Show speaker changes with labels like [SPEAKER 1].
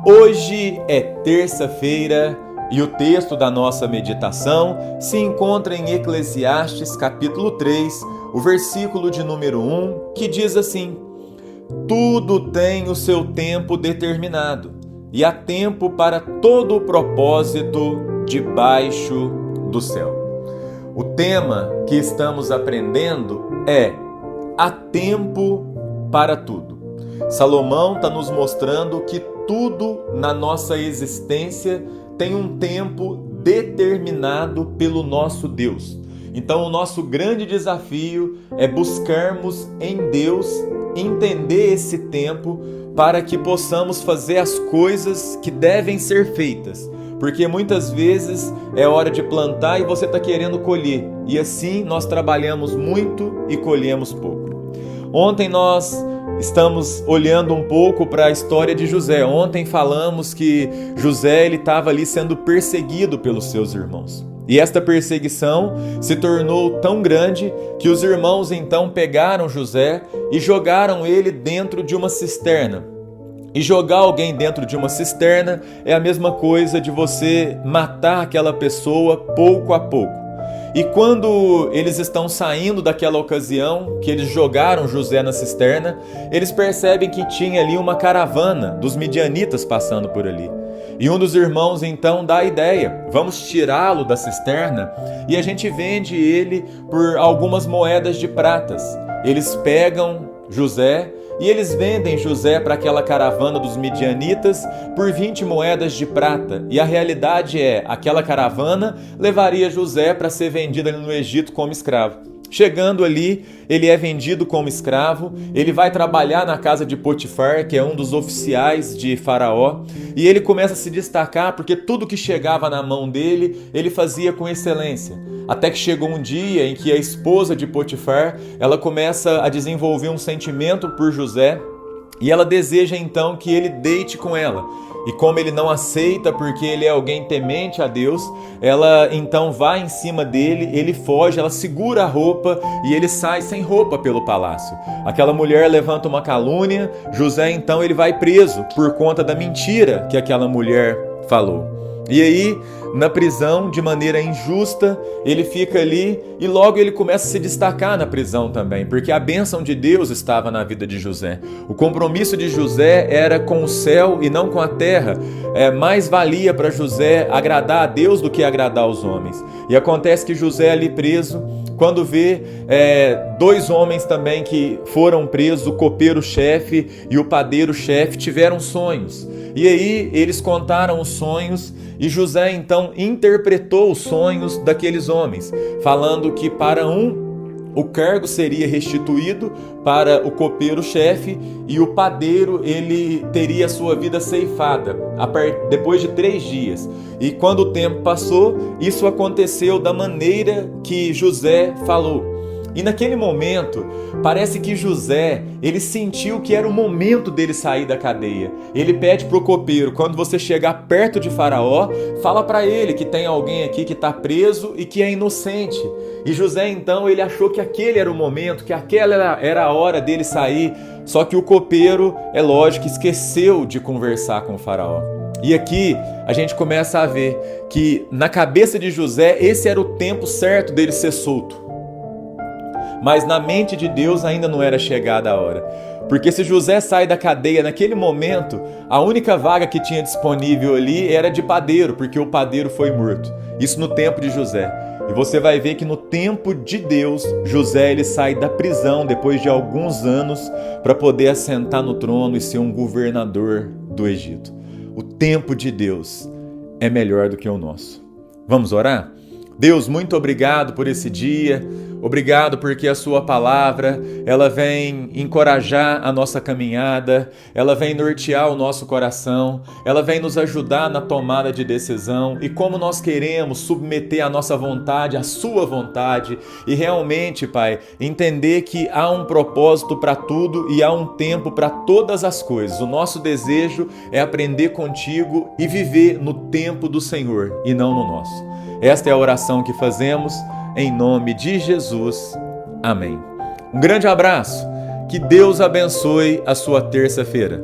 [SPEAKER 1] Hoje é terça-feira e o texto da nossa meditação se encontra em Eclesiastes capítulo 3, o versículo de número 1, que diz assim: Tudo tem o seu tempo determinado, e há tempo para todo o propósito debaixo do céu. O tema que estamos aprendendo é há tempo para tudo. Salomão está nos mostrando que tudo na nossa existência tem um tempo determinado pelo nosso Deus. Então, o nosso grande desafio é buscarmos em Deus entender esse tempo para que possamos fazer as coisas que devem ser feitas. Porque muitas vezes é hora de plantar e você está querendo colher. E assim nós trabalhamos muito e colhemos pouco. Ontem nós estamos olhando um pouco para a história de José. Ontem falamos que José estava ali sendo perseguido pelos seus irmãos. E esta perseguição se tornou tão grande que os irmãos então pegaram José e jogaram ele dentro de uma cisterna. E jogar alguém dentro de uma cisterna é a mesma coisa de você matar aquela pessoa pouco a pouco. E quando eles estão saindo daquela ocasião, que eles jogaram José na cisterna, eles percebem que tinha ali uma caravana dos midianitas passando por ali. E um dos irmãos então dá a ideia: vamos tirá-lo da cisterna e a gente vende ele por algumas moedas de pratas. Eles pegam José e eles vendem José para aquela caravana dos midianitas por 20 moedas de prata. E a realidade é, aquela caravana levaria José para ser vendido ali no Egito como escravo. Chegando ali, ele é vendido como escravo, ele vai trabalhar na casa de Potifar, que é um dos oficiais de Faraó, e ele começa a se destacar porque tudo que chegava na mão dele, ele fazia com excelência. Até que chegou um dia em que a esposa de Potifar, ela começa a desenvolver um sentimento por José, e ela deseja então que ele deite com ela. E como ele não aceita porque ele é alguém temente a Deus, ela então vai em cima dele, ele foge, ela segura a roupa e ele sai sem roupa pelo palácio. Aquela mulher levanta uma calúnia, José então ele vai preso por conta da mentira que aquela mulher falou. E aí, na prisão, de maneira injusta, ele fica ali e logo ele começa a se destacar na prisão também, porque a bênção de Deus estava na vida de José. O compromisso de José era com o céu e não com a terra. Mais valia para José agradar a Deus do que agradar aos homens. E acontece que José ali preso, quando vê dois homens também que foram presos, o copeiro-chefe e o padeiro-chefe, tiveram sonhos. E aí eles contaram os sonhos e José então interpretou os sonhos daqueles homens, falando que para um o cargo seria restituído para o copeiro-chefe e o padeiro ele teria a sua vida ceifada depois de 3 dias. E quando o tempo passou, isso aconteceu da maneira que José falou. E naquele momento, parece que José, ele sentiu que era o momento dele sair da cadeia. Ele pede para o copeiro: quando você chegar perto de Faraó, fala para ele que tem alguém aqui que está preso e que é inocente. E José então, ele achou que aquele era o momento, que aquela era a hora dele sair. Só que o copeiro, é lógico, esqueceu de conversar com o Faraó. E aqui a gente começa a ver que na cabeça de José, esse era o tempo certo dele ser solto. Mas na mente de Deus ainda não era chegada a hora. Porque se José sai da cadeia naquele momento, a única vaga que tinha disponível ali era de padeiro, porque o padeiro foi morto. Isso no tempo de José. E você vai ver que no tempo de Deus, José ele sai da prisão depois de alguns anos para poder assentar no trono e ser um governador do Egito. O tempo de Deus é melhor do que o nosso. Vamos orar? Deus, muito obrigado por esse dia. Obrigado porque a sua palavra, ela vem encorajar a nossa caminhada, ela vem nortear o nosso coração, ela vem nos ajudar na tomada de decisão e como nós queremos submeter a nossa vontade à sua vontade e realmente, Pai, entender que há um propósito para tudo e há um tempo para todas as coisas. O nosso desejo é aprender contigo e viver no tempo do Senhor e não no nosso. Esta é a oração que fazemos em nome de Jesus. Amém. Um grande abraço. Que Deus abençoe a sua terça-feira.